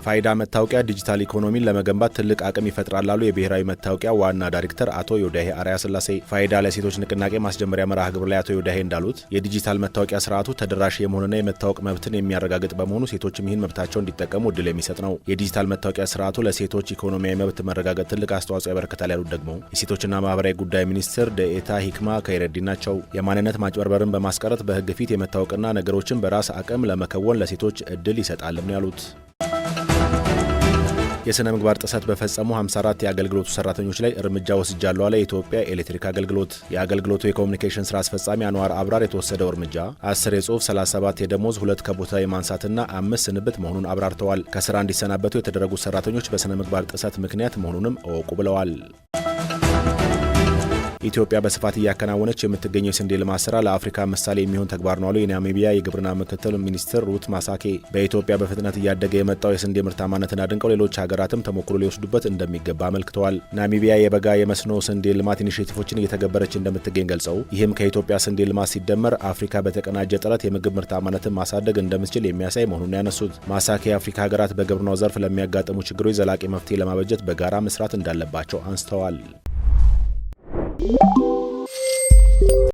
ፋይዳ መታወቂያ ዲጂታል ኢኮኖሚን ለመገንባት ትልቅ አቅም ይፈጥራል ላሉ የብሔራዊ መታወቂያ ዋና ዳይሬክተር አቶ ዮዳሄ አርአያ ስላሴ ፋይዳ ለሴቶች ንቅናቄ ማስጀመሪያ መርሃ ግብር ላይ አቶ ዮዳሄ እንዳሉት የዲጂታል መታወቂያ ስርዓቱ ተደራሽ የመሆንና የመታወቅ መብትን የሚያረጋግጥ በመሆኑ ሴቶችም ይህን መብታቸውን እንዲጠቀሙ እድል የሚሰጥ ነው። የዲጂታል መታወቂያ ስርዓቱ ለሴቶች ኢኮኖሚያዊ መብት መረጋገጥ ትልቅ አስተዋጽኦ ያበረክታል ያሉት ደግሞ የሴቶችና ማህበራዊ ጉዳይ ሚኒስትር ደኤታ ሂክማ ከይረዲ ናቸው። የማንነት ማጭበርበርን በማስቀረት በህግ ፊት የመታወቅና ነገሮችን በራስ አቅም ለመከወን ለሴቶች እድል ይሰጣልም ነው ያሉት። የሥነ ምግባር ጥሰት በፈጸሙ 54 የአገልግሎቱ ሰራተኞች ላይ እርምጃ ወስጃለሁ አለ የኢትዮጵያ ኤሌክትሪክ አገልግሎት። የአገልግሎቱ የኮሙኒኬሽን ስራ አስፈጻሚ አንዋር አብራር የተወሰደው እርምጃ 10 የጽሁፍ 37 የደሞዝ 2 ከቦታ የማንሳትና 5 ስንብት መሆኑን አብራርተዋል። ከስራ እንዲሰናበቱ የተደረጉት ሰራተኞች በሥነ ምግባር ጥሰት ምክንያት መሆኑንም እወቁ ብለዋል። ኢትዮጵያ በስፋት እያከናወነች የምትገኘው የስንዴ ልማት ስራ ለአፍሪካ ምሳሌ የሚሆን ተግባር ነው አሉ የናሚቢያ የግብርና ምክትል ሚኒስትር ሩት ማሳኬ። በኢትዮጵያ በፍጥነት እያደገ የመጣው የስንዴ ምርታማነትን አድንቀው ሌሎች ሀገራትም ተሞክሮ ሊወስዱበት እንደሚገባ አመልክተዋል። ናሚቢያ የበጋ የመስኖ ስንዴ ልማት ኢኒሼቲቮችን እየተገበረች እንደምትገኝ ገልጸው ይህም ከኢትዮጵያ ስንዴ ልማት ሲደመር አፍሪካ በተቀናጀ ጥረት የምግብ ምርታማነትን ማሳደግ እንደምትችል የሚያሳይ መሆኑን ያነሱት ማሳኬ የአፍሪካ ሀገራት በግብርናው ዘርፍ ለሚያጋጥሙ ችግሮች ዘላቂ መፍትሄ ለማበጀት በጋራ መስራት እንዳለባቸው አንስተዋል።